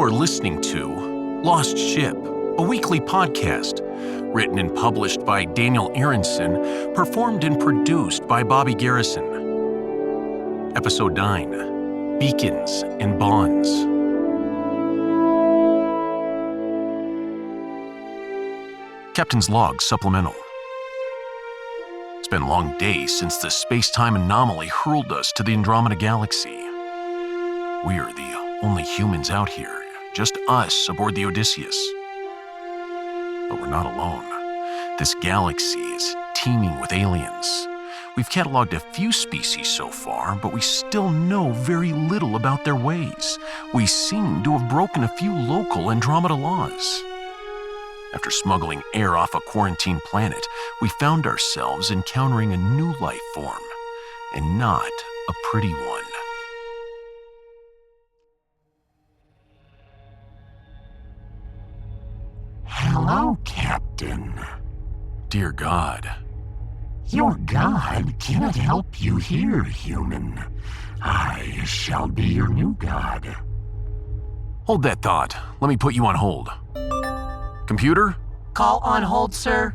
are listening to Lost Ship, a weekly podcast, written and published by Daniel Arenson, performed and produced by Bobby Garrison. Episode 9, Beacons and Bonds. Captain's Log Supplemental. It's been long days since the space-time anomaly hurled us to the Andromeda Galaxy. We are the only humans out here, just us aboard the Odysseus. But we're not alone. This galaxy is teeming with aliens. We've cataloged a few species so far, but we still know very little about their ways. We seem to have broken a few local Andromeda laws. After smuggling air off a quarantine planet, we found ourselves encountering a new life form, and not a pretty one. Hello, Captain. Dear God. Your God cannot help you here, human. I shall be your new God. Hold that thought. Let me put you on hold. Computer? Call on hold, sir.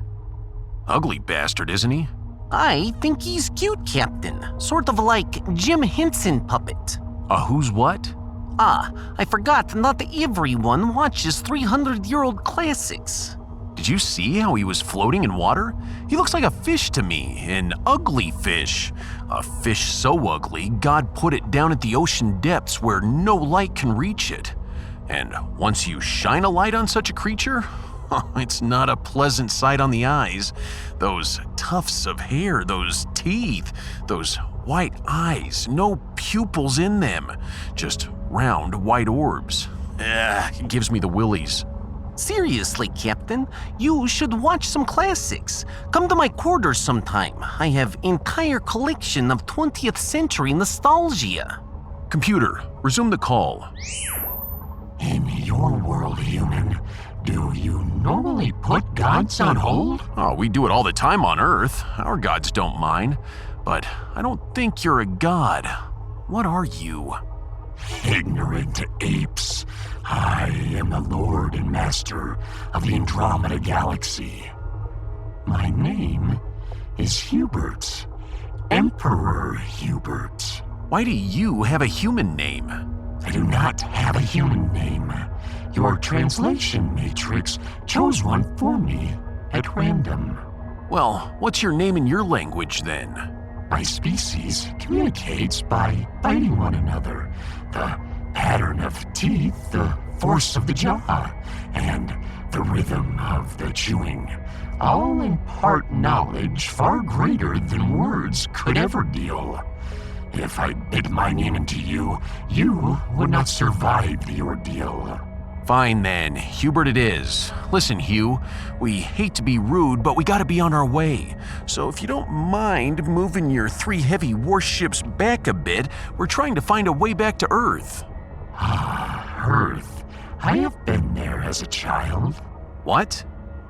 Ugly bastard, isn't he? I think he's cute, Captain. Sort of like Jim Henson puppet. Who's what? I forgot not everyone watches 300-year-old classics. Did you see how he was floating in water? He looks like a fish to me, an ugly fish. A fish so ugly, God put it down at the ocean depths where no light can reach it. And once you shine a light on such a creature, it's not a pleasant sight on the eyes. Those tufts of hair, those teeth, those white eyes, no pupils in them, just round white orbs. It gives me the willies. Seriously, Captain, you should watch some classics. Come to my quarters sometime. I have entire collection of 20th century nostalgia. Computer, resume the call. In your world, human, do you normally put gods on hold? Oh, we do it all the time on Earth. Our gods don't mind. But I don't think you're a god. What are you? Ignorant apes. I am the Lord and Master of the Andromeda Galaxy. My name is Hubert. Emperor Hubert. Why do you have a human name? I do not have a human name. Your translation matrix chose one for me at random. Well, what's your name in your language then? My species communicates by biting one another. The pattern of teeth, the force of the jaw, and the rhythm of the chewing all impart knowledge far greater than words could ever deal. If I bit my name into you, you would not survive the ordeal. Fine then, Hubert it is. Listen, Hugh, we hate to be rude, but we gotta be on our way. So if you don't mind moving your 3 heavy warships back a bit, we're trying to find a way back to Earth. Earth. I have been there as a child. What?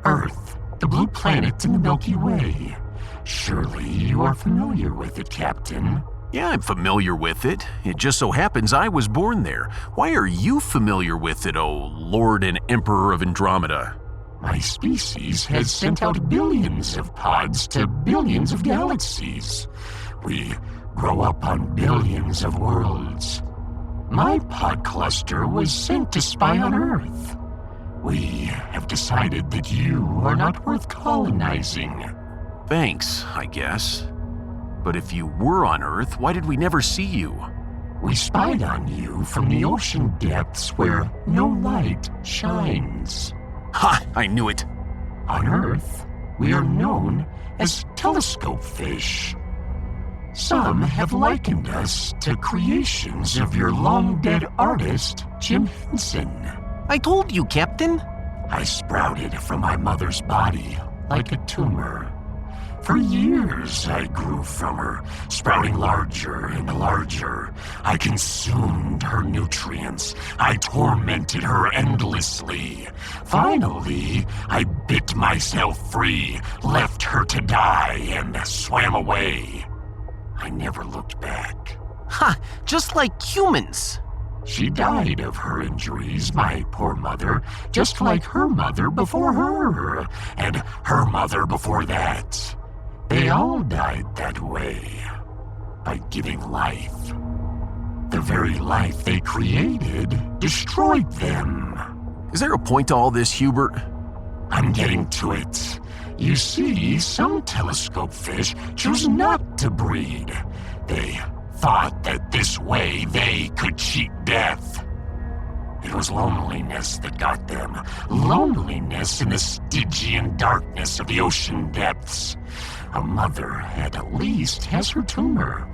Earth, the blue planet in the Milky Way. Surely you are familiar with it, Captain. Yeah, I'm familiar with it. It just so happens I was born there. Why are you familiar with it, oh Lord and Emperor of Andromeda? My species has sent out billions of pods to billions of galaxies. We grow up on billions of worlds. My pod cluster was sent to spy on Earth. We have decided that you are not worth colonizing. Thanks, I guess. But if you were on Earth, why did we never see you? We spied on you from the ocean depths where no light shines. Ha! I knew it. On Earth, we are known as telescopefish. Some have likened us to creations of your long-dead artist, Jim Henson. I told you, Captain. I sprouted from my mother's body like a tumor. For years I grew from her, sprouting larger and larger. I consumed her nutrients. I tormented her endlessly. Finally, I bit myself free, left her to die, and swam away. I never looked back. Ha! Just like humans. She died of her injuries, my poor mother, just like her mother before her, and her mother before that. They all died that way, by giving life. The very life they created destroyed them. Is there a point to all this, Hubert? I'm getting to it. You see, some telescope fish choose not to breed. They thought that this way they could cheat death. It was loneliness that got them. Loneliness in the Stygian darkness of the ocean depths. A mother at least has her tumor.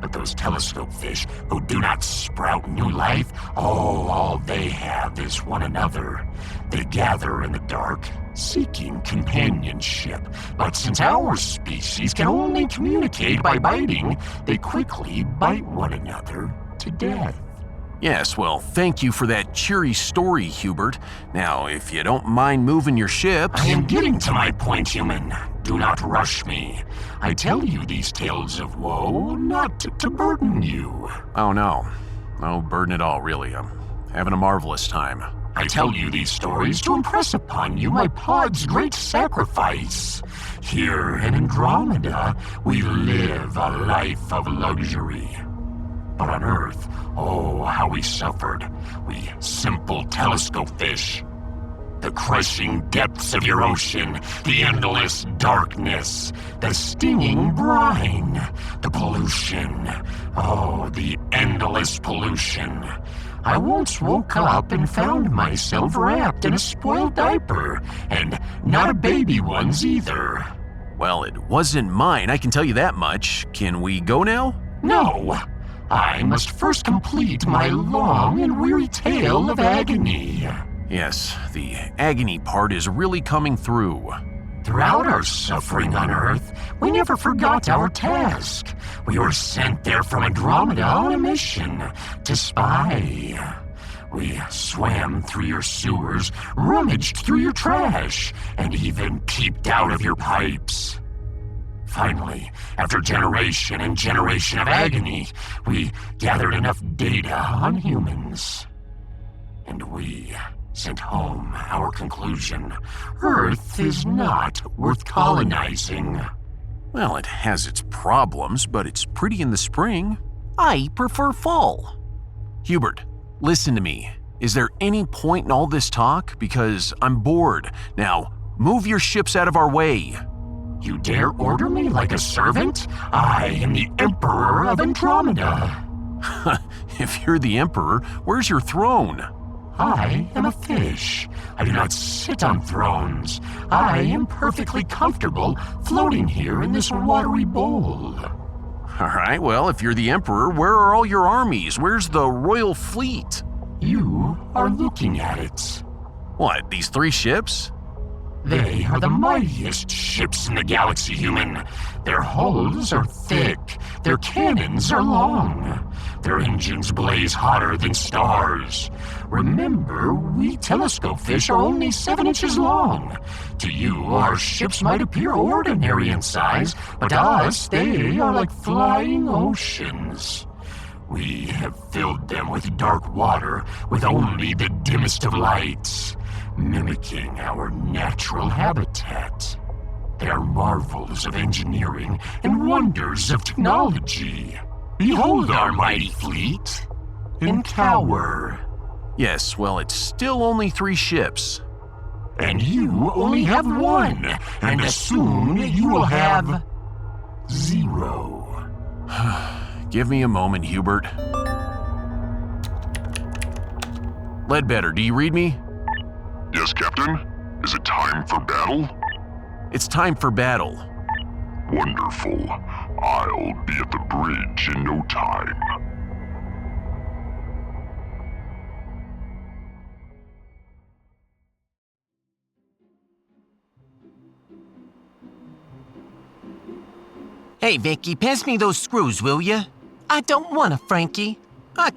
But those telescope fish who do not sprout new life, all they have is one another. They gather in the dark, seeking companionship. But since our species can only communicate by biting, they quickly bite one another to death. Yes, well, thank you for that cheery story, Hubert. Now, if you don't mind moving your ships... I am getting to my point, human. Do not rush me. I tell you these tales of woe not to burden you. Oh, no. No burden at all, really. I'm having a marvelous time. I tell you these stories to impress upon you my pod's great sacrifice. Here in Andromeda, we live a life of luxury. But on Earth, oh, how we suffered, we simple telescope fish. The crushing depths of your ocean, the endless darkness, the stinging brine, the pollution, oh, the endless pollution. I once woke up and found myself wrapped in a spoiled diaper, and not a baby one's either. Well, it wasn't mine, I can tell you that much. Can we go now? No. I must first complete my long and weary tale of agony. Yes, the agony part is really coming through. Throughout our suffering on Earth, we never forgot our task. We were sent there from Andromeda on a mission to spy. We swam through your sewers, rummaged through your trash, and even peeped out of your pipes. Finally, after generation and generation of agony, we gathered enough data on humans. And we sent home our conclusion. Earth is not worth colonizing. Well, it has its problems, but it's pretty in the spring. I prefer fall. Hubert, listen to me. Is there any point in all this talk? Because I'm bored. Now, move your ships out of our way. You dare order me like a servant? I am the Emperor of Andromeda. If you're the Emperor, where's your throne? I am a fish. I do not sit on thrones. I am perfectly comfortable floating here in this watery bowl. All right, well, if you're the Emperor, where are all your armies? Where's the royal fleet? You are looking at it. What, these 3 ships? They are the mightiest ships in the galaxy, human. Their hulls are thick. Their cannons are long. Their engines blaze hotter than stars. Remember, we telescope fish are only 7 inches long. To you, our ships might appear ordinary in size, but to us, they are like flying oceans. We have filled them with dark water, with only the dimmest of lights, mimicking our natural habitat. They are marvels of engineering and wonders of technology. Behold our mighty fleet, and cower. Yes, well, it's still only 3 ships. And you only have 1, and soon you will have 0. Give me a moment, Hubert. Ledbetter, do you read me? Yes, Captain? Is it time for battle? It's time for battle. Wonderful. I'll be at the bridge in no time. Hey, Vicky, pass me those screws, will ya? I don't want to, Frankie.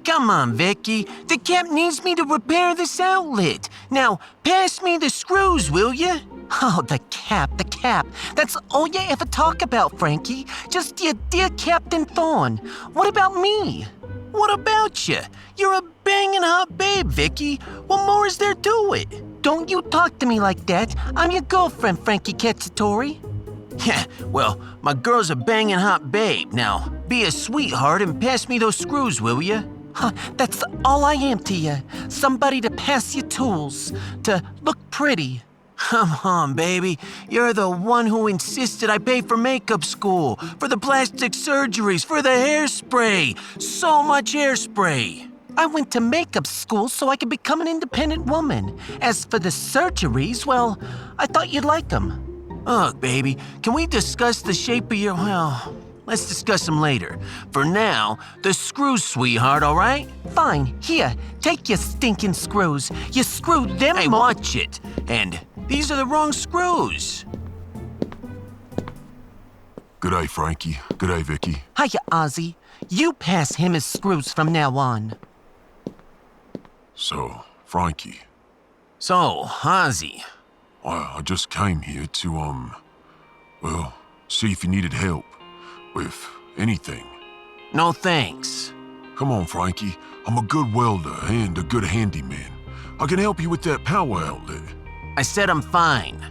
Come on, Vicky. The cap needs me to repair this outlet. Now, pass me the screws, will ya? Oh, the cap. That's all you ever talk about, Frankie. Just your dear Captain Thorne. What about me? What about you? You're a banging hot babe, Vicky. What more is there to it? Don't you talk to me like that. I'm your girlfriend, Frankie Cacciatore. Yeah, well, my girl's a banging hot babe. Now, be a sweetheart and pass me those screws, will ya? Huh, that's all I am to you. Somebody to pass you tools, to look pretty. Come on, baby. You're the one who insisted I pay for makeup school, for the plastic surgeries, for the hairspray. So much hairspray. I went to makeup school so I could become an independent woman. As for the surgeries, well, I thought you'd like them. Ugh, baby, can we discuss the shape of your, well, let's discuss them later. For now, the screws, sweetheart, all right? Fine, here, take your stinking screws. You screwed them. Hey, watch it. And these are the wrong screws. G'day, Frankie. G'day, Vicky. Hiya, Ozzy. You pass him his screws from now on. So, Frankie, So, Ozzy. I just came here to, well, see if you needed help with anything. No thanks. Come on, Frankie. I'm a good welder and a good handyman. I can help you with that power outlet. I said I'm fine.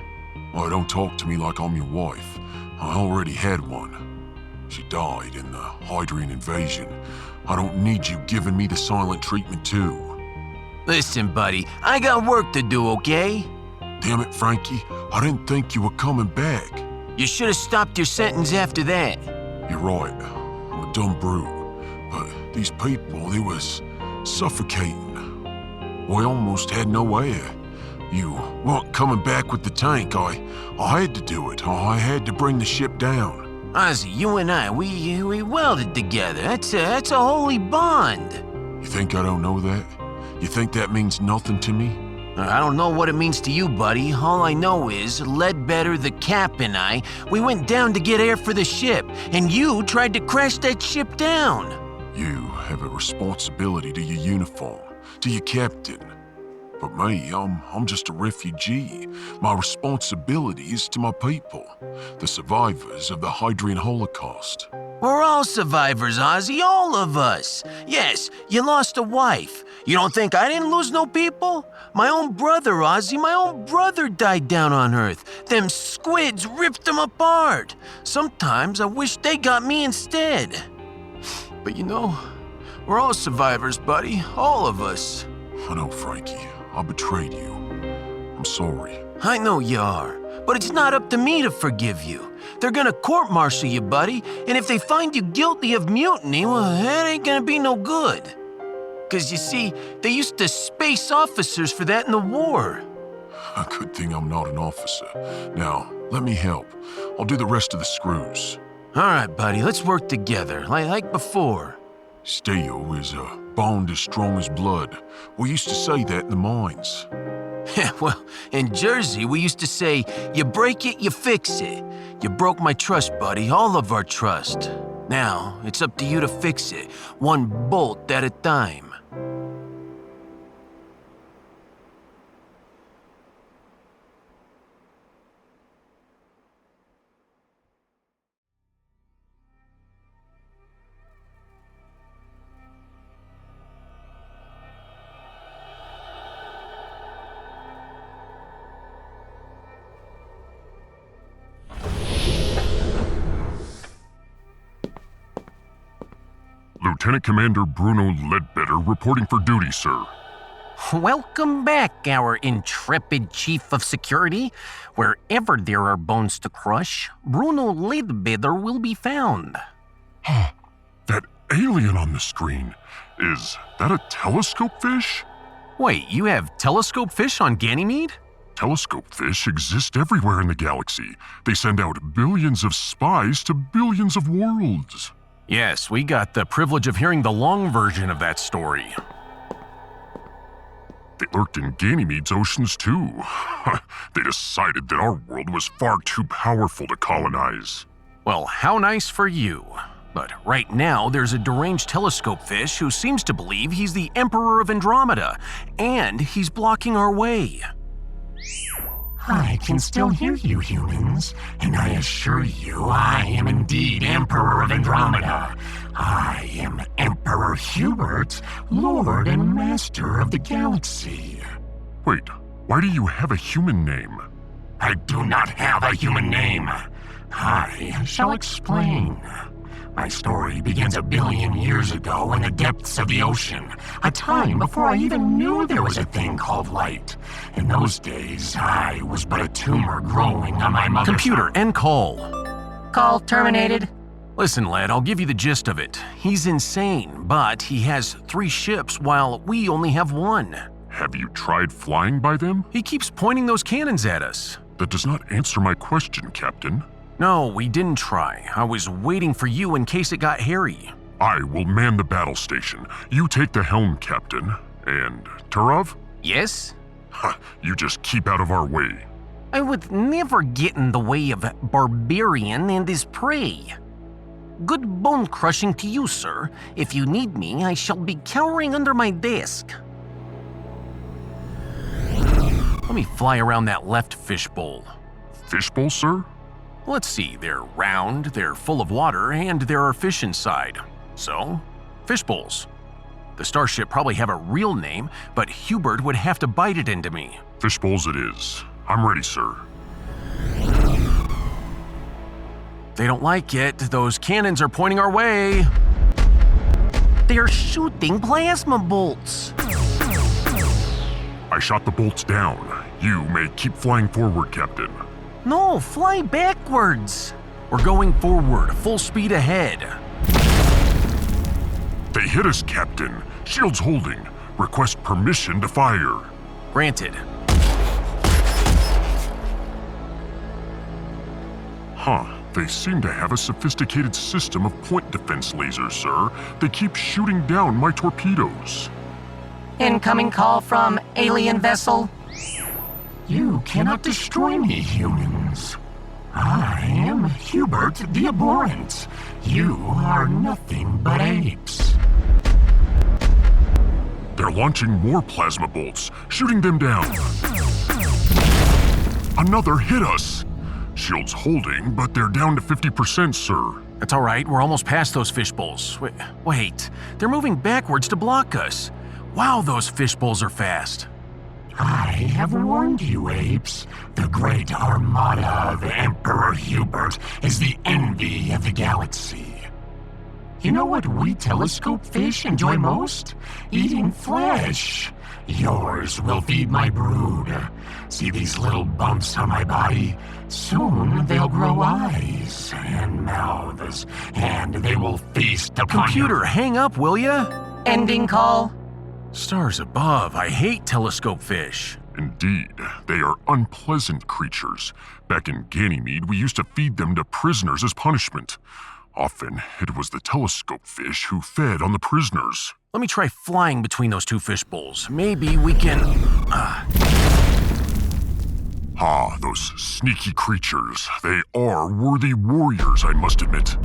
Oh, don't talk to me like I'm your wife. I already had one. She died in the Hydrian invasion. I don't need you giving me the silent treatment too. Listen, buddy, I got work to do, okay? Damn it, Frankie. I didn't think you were coming back. You should have stopped your sentence after that. You're right. I'm a dumb brute. But these people, they was suffocating. We almost had no air. You weren't coming back with the tank. I had to do it. I had to bring the ship down. Ozzy, you and I, we welded together. That's a holy bond. You think I don't know that? You think that means nothing to me? I don't know what it means to you, buddy. All I know is Ledbetter, the cap, and I, we went down to get air for the ship, and you tried to crash that ship down. You have a responsibility to your uniform, to your captain. But me, I'm just a refugee. My responsibility is to my people, the survivors of the Hydrian Holocaust. We're all survivors, Ozzy, all of us. Yes, you lost a wife. You don't think I didn't lose no people? My own brother, Ozzy, my own brother died down on Earth. Them squids ripped him apart. Sometimes I wish they got me instead. But you know, we're all survivors, buddy, all of us. I know, Frankie. I betrayed you. I'm sorry. I know you are, but it's not up to me to forgive you. They're gonna court-martial you, buddy, and if they find you guilty of mutiny, well, that ain't gonna be no good. 'Cause you see, they used to space officers for that in the war. A good thing I'm not an officer. Now, let me help. I'll do the rest of the screws. All right, buddy, let's work together, like before. Steel is a bond as strong as blood. We used to say that in the mines. Yeah, well, in Jersey, we used to say, you break it, you fix it. You broke my trust, buddy, all of our trust. Now, it's up to you to fix it, one bolt at a time. Lieutenant Commander Bruno Ledbetter reporting for duty, sir. Welcome back, our intrepid chief of security. Wherever there are bones to crush, Bruno Ledbetter will be found. That alien on the screen, is that a telescope fish? Wait, you have telescope fish on Ganymede? Telescope fish exist everywhere in the galaxy. They send out billions of spies to billions of worlds. Yes, we got the privilege of hearing the long version of that story. They lurked in Ganymede's oceans too. They decided that our world was far too powerful to colonize. Well, how nice for you. But right now, there's a deranged telescope fish who seems to believe he's the Emperor of Andromeda, and he's blocking our way. I can still hear you, humans, and I assure you I am indeed Emperor of Andromeda. I am Emperor Hubert, Lord and Master of the Galaxy. Wait, why do you have a human name? I do not have a human name. I shall explain. My story begins 1 billion years ago in the depths of the ocean, a time before I even knew there was a thing called light. In those days, I was but a tumor growing on my mother's... Computer, end call. Call terminated. Listen, lad, I'll give you the gist of it. He's insane, but he has 3 ships while we only have 1. Have you tried flying by them? He keeps pointing those cannons at us. That does not answer my question, Captain. No, we didn't try. I was waiting for you in case it got hairy. I will man the battle station. You take the helm, Captain. And Turov? Yes? You just keep out of our way. I would never get in the way of Barbarian and his prey. Good bone crushing to you, sir. If you need me, I shall be cowering under my desk. Let me fly around that left fishbowl. Fishbowl, sir? Let's see, they're round, they're full of water, and there are fish inside. So, fishbowls. The starship probably have a real name, but Hubert would have to bite it into me. Fishbowls it is. I'm ready, sir. They don't like it. Those cannons are pointing our way. They're shooting plasma bolts. I shot the bolts down. You may keep flying forward, Captain. No, fly backwards. We're going forward, full speed ahead. They hit us, Captain. Shields holding. Request permission to fire. Granted. They seem to have a sophisticated system of point defense lasers, sir. They keep shooting down my torpedoes. Incoming call from alien vessel. You cannot destroy me, humans. I am Hubert the Abhorrent. You are nothing but apes. They're launching more plasma bolts, shooting them down. Another hit us. Shields holding, but they're down to 50%, sir. That's all right, we're almost past those fishbowls. Wait, they're moving backwards to block us. Wow, those fishbowls are fast. I have warned you, apes. The great armada of Emperor Hubert is the envy of the galaxy. You know what we telescope fish enjoy most? Eating flesh. Yours will feed my brood. See these little bumps on my body? Soon they'll grow eyes and mouths, and they will feast upon Computer, hang up, will ya? Ending call. Stars above, I hate telescope fish. Indeed, they are unpleasant creatures. Back in Ganymede, we used to feed them to prisoners as punishment. Often, it was the telescope fish who fed on the prisoners. Let me try flying between those 2 fishbowls. Maybe we can... Those sneaky creatures. They are worthy warriors, I must admit.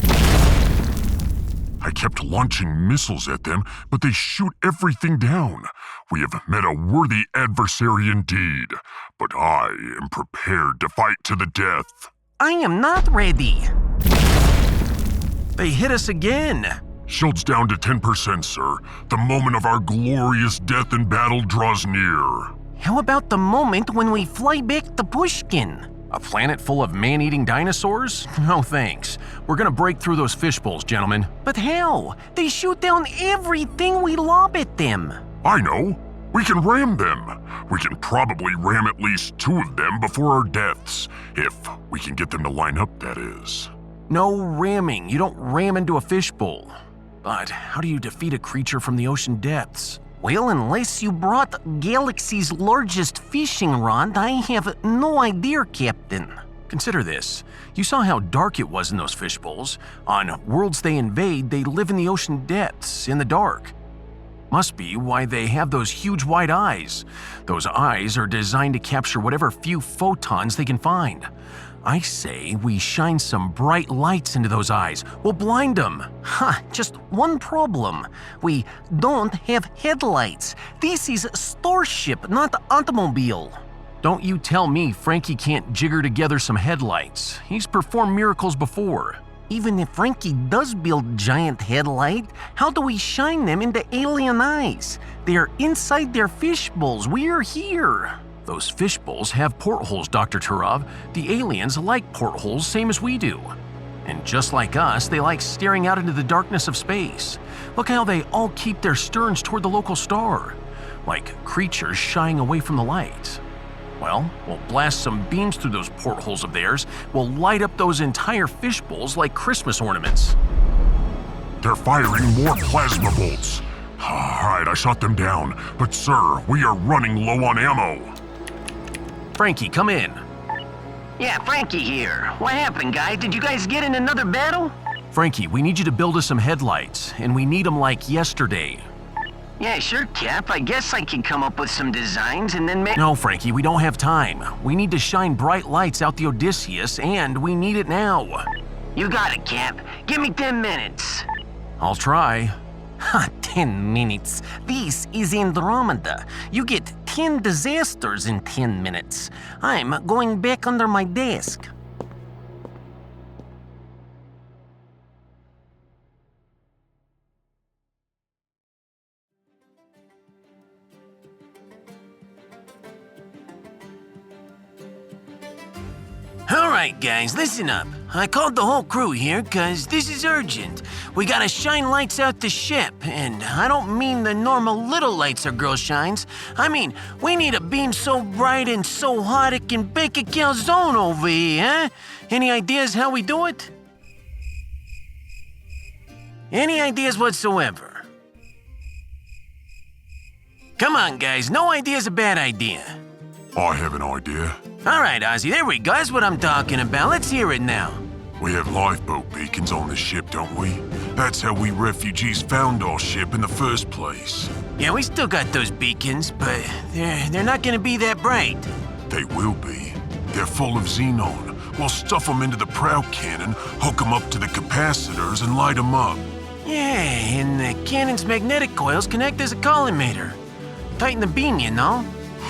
I kept launching missiles at them, but they shoot everything down. We have met a worthy adversary indeed, but I am prepared to fight to the death. I am not ready. They hit us again. Shields down to 10%, sir. The moment of our glorious death in battle draws near. How about the moment when we fly back to Pushkin? A planet full of man-eating dinosaurs? No thanks. We're gonna break through those fishbowls, gentlemen. But how? They shoot down everything we lob at them. I know. We can ram them. We can probably ram at least 2 of them before our deaths. If we can get them to line up, that is. No ramming. You don't ram into a fishbowl. But how do you defeat a creature from the ocean depths? Well, unless you brought Galaxy's largest fishing rod, I have no idea, Captain. Consider this. You saw how dark it was in those fishbowls. On worlds they invade, they live in the ocean depths, in the dark. Must be why they have those huge white eyes. Those eyes are designed to capture whatever few photons they can find. I say we shine some bright lights into those eyes. We'll blind them. Just one problem. We don't have headlights. This is starship, not automobile. Don't you tell me Frankie can't jigger together some headlights. He's performed miracles before. Even if Frankie does build giant headlight, how do we shine them into alien eyes? They are inside their fish bowls. We're here. Those fish bowls have portholes, Dr. Turov. The aliens like portholes same as we do. And just like us, they like staring out into the darkness of space. Look how they all keep their sterns toward the local star, like creatures shying away from the light. Well, we'll blast some beams through those portholes of theirs. We'll light up those entire fish bowls like Christmas ornaments. They're firing more plasma bolts. All right, I shot them down. But sir, we are running low on ammo. Frankie, come in. Yeah, Frankie here. What happened, guy? Did you guys get in another battle? Frankie, we need you to build us some headlights, and we need them like yesterday. Yeah, sure, Cap. I guess I can come up with some designs and then No, Frankie, we don't have time. We need to shine bright lights out the Odysseus, and we need it now. You got it, Cap. Give me 10 minutes. I'll try. 10 minutes. This is Andromeda. You get 10 disasters in 10 minutes. I'm going back under my desk. Alright guys, listen up. I called the whole crew here cause this is urgent. We gotta shine lights out the ship, and I don't mean the normal little lights our girl shines. I mean, we need a beam so bright and so hot it can bake a calzone over here, huh? Any ideas how we do it? Any ideas whatsoever? Come on guys, no idea's a bad idea. I have an idea. All right, Ozzy, there we go. That's what I'm talking about. Let's hear it now. We have lifeboat beacons on the ship, don't we? That's how we refugees found our ship in the first place. Yeah, we still got those beacons, but they're not gonna be that bright. They will be. They're full of xenon. We'll stuff them into the prow cannon, hook them up to the capacitors, and light them up. Yeah, and the cannon's magnetic coils connect as a collimator. Tighten the beam, you know?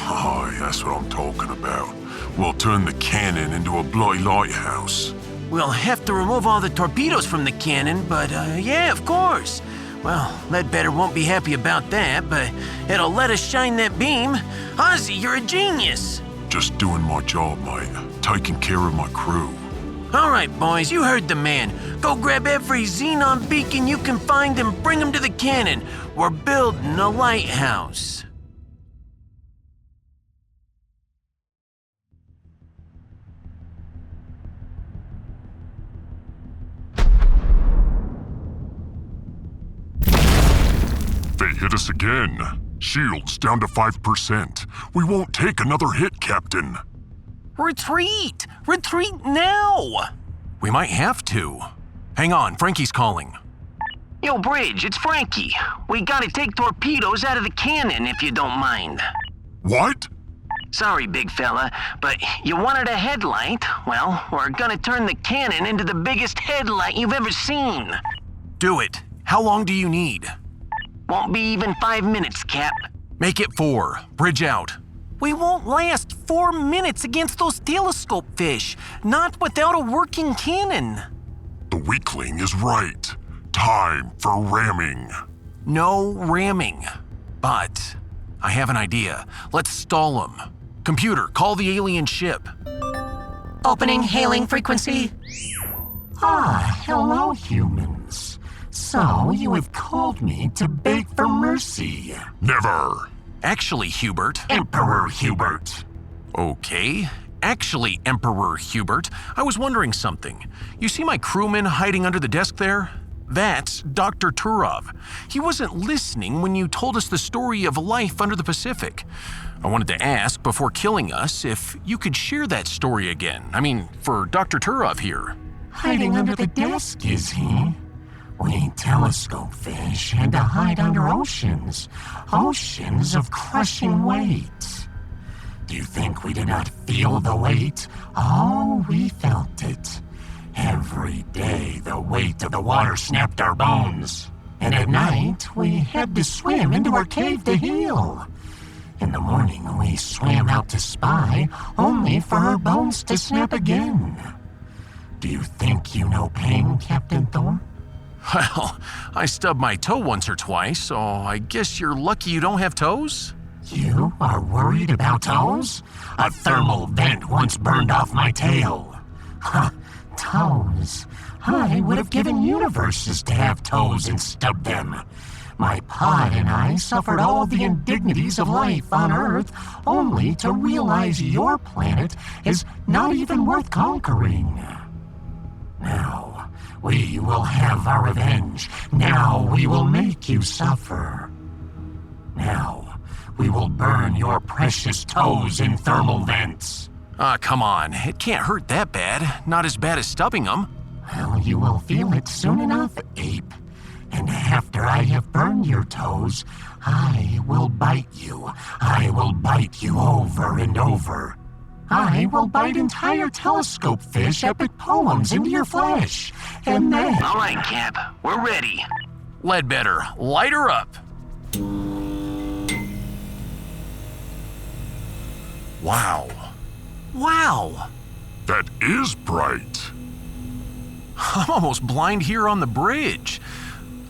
Oh, that's what I'm talking about. We'll turn the cannon into a bloody lighthouse. We'll have to remove all the torpedoes from the cannon, but yeah, of course. Well, Ledbetter won't be happy about that, but it'll let us shine that beam. Ozzy, you're a genius. Just doing my job, mate. Taking care of my crew. All right, boys, you heard the man. Go grab every xenon beacon you can find and bring them to the cannon. We're building a lighthouse. They hit us again. Shields down to 5%. We won't take another hit, Captain. Retreat! Retreat now! We might have to. Hang on, Frankie's calling. Yo, Bridge, it's Frankie. We gotta take torpedoes out of the cannon if you don't mind. What? Sorry, big fella, but you wanted a headlight? Well, we're gonna turn the cannon into the biggest headlight you've ever seen. Do it. How long do you need? Won't be even 5 minutes, Cap. Make it 4. Bridge out. We won't last 4 minutes against those telescope fish, not without a working cannon. The weakling is right. Time for ramming. No ramming. But I have an idea. Let's stall them. Computer, call the alien ship. Opening hailing frequency. Ah, hello, humans. So you have called me to beg for mercy. Never. Actually, Hubert. Emperor Hubert. Okay. Actually, Emperor Hubert, I was wondering something. You see my crewman hiding under the desk there? That's Dr. Turov. He wasn't listening when you told us the story of life under the Pacific. I wanted to ask, before killing us, if you could share that story again. I mean, for Dr. Turov here. Hiding under the desk, is he? We telescope fish had to hide under oceans. Oceans of crushing weight. Do you think we did not feel the weight? Oh, we felt it. Every day the weight of the water snapped our bones. And at night we had to swim into our cave to heal. In the morning, we swam out to spy, only for her bones to snap again. Do you think you know pain, Captain Thor? Well, I stubbed my toe once or twice, so I guess you're lucky you don't have toes? You are worried about toes? A thermal vent once burned off my tail. Huh, toes. I would have given universes to have toes and stubbed them. My pod and I suffered all the indignities of life on Earth, only to realize your planet is not even worth conquering. Now, we will have our revenge. Now we will make you suffer. Now, we will burn your precious toes in thermal vents. Come on. It can't hurt that bad. Not as bad as stubbing them. Well, you will feel it soon enough, ape. And after I have burned your toes, I will bite you. I will bite you over and over. I will bite entire telescopefish epic poems into your flesh. And then... All right, Cap. We're ready. Ledbetter, light her up. Wow. Wow. That is bright. I'm almost blind here on the bridge.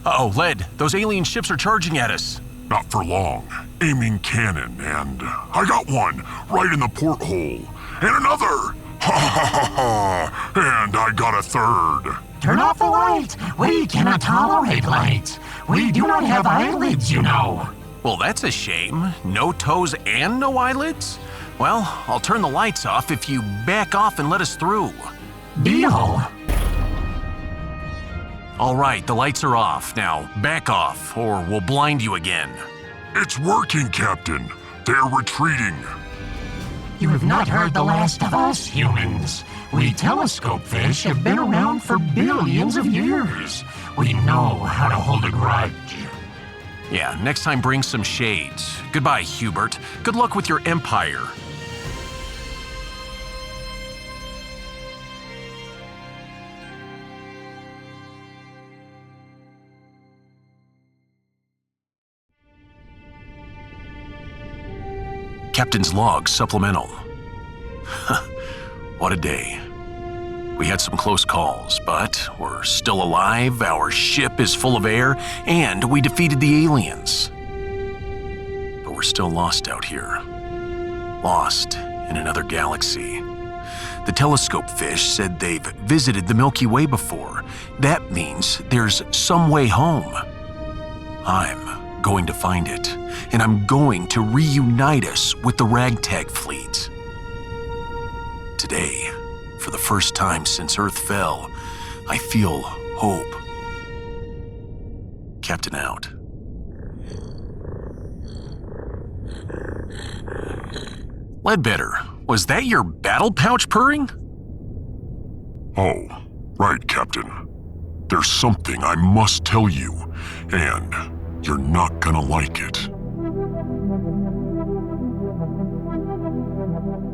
Uh-oh, Led, those alien ships are charging at us. Not for long. Aiming cannon, and I got one right in the porthole. And another! Ha ha ha ha! And I got a third. Turn off the light! We cannot tolerate light. We do not have eyelids, you know. Well, that's a shame. No toes and no eyelids? Well, I'll turn the lights off if you back off and let us through. Deal. All right, the lights are off. Now, back off, or we'll blind you again. It's working, Captain. They're retreating. You have not heard the last of us, humans. We telescope fish have been around for billions of years. We know how to hold a grudge. Yeah, next time bring some shades. Goodbye, Hubert. Good luck with your empire. Captain's Log Supplemental. What a day. We had some close calls, but we're still alive, our ship is full of air, and we defeated the aliens. But we're still lost out here. Lost in another galaxy. The telescopefish said they've visited the Milky Way before. That means there's some way home. I'm going to find it, and I'm going to reunite us with the ragtag fleet. Today, for the first time since Earth fell, I feel hope. Captain out. Ledbetter, was that your battle pouch purring? Oh, right, Captain. There's something I must tell you, and you're not gonna like it.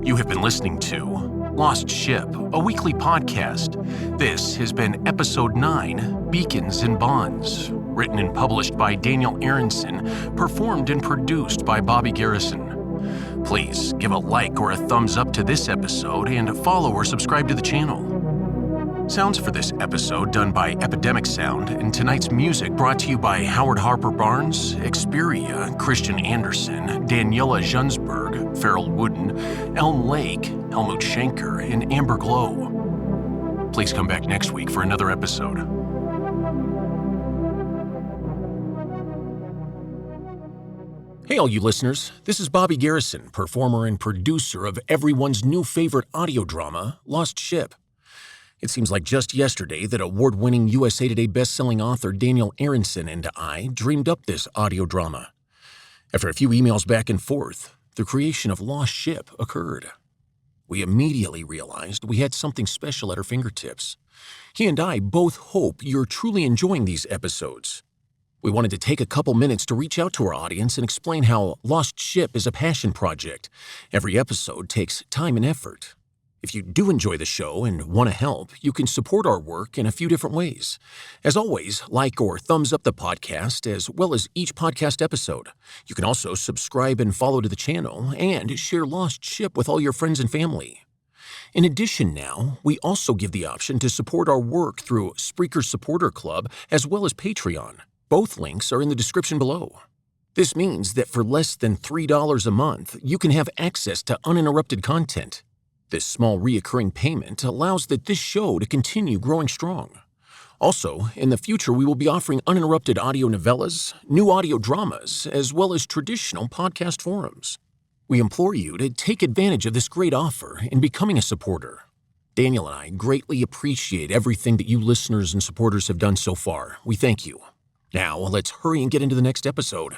You have been listening to Lost Ship, a weekly podcast. This has been Episode 9, Beacons and Bonds, written and published by Daniel Arenson, performed and produced by Bobby Garrison. Please give a like or a thumbs up to this episode and follow or subscribe to the channel. Sounds for this episode done by Epidemic Sound, and tonight's music brought to you by Howard Harper Barnes, Xperia, Christian Anderson, Daniela Junsberg, Farrell Wooden, Elm Lake, Helmut Schenker, and Amber Glow. Please come back next week for another episode. Hey all you listeners, this is Bobby Garrison, performer and producer of everyone's new favorite audio drama, Lost Ship. It seems like just yesterday that award-winning USA Today best-selling author Daniel Arenson and I dreamed up this audio drama. After a few emails back and forth, the creation of Lost Ship occurred. We immediately realized we had something special at our fingertips. He and I both hope you're truly enjoying these episodes. We wanted to take a couple minutes to reach out to our audience and explain how Lost Ship is a passion project. Every episode takes time and effort. If you do enjoy the show and want to help, you can support our work in a few different ways. As always, like or thumbs up the podcast as well as each podcast episode. You can also subscribe and follow to the channel and share Lost Ship with all your friends and family. In addition now, we also give the option to support our work through Spreaker Supporter Club as well as Patreon. Both links are in the description below. This means that for less than $3 a month, you can have access to uninterrupted content. This small reoccurring payment allows this show to continue growing strong. Also, in the future we will be offering uninterrupted audio novellas, new audio dramas, as well as traditional podcast forums. We implore you to take advantage of this great offer in becoming a supporter. Daniel and I greatly appreciate everything that you listeners and supporters have done so far. We thank you. Now, let's hurry and get into the next episode.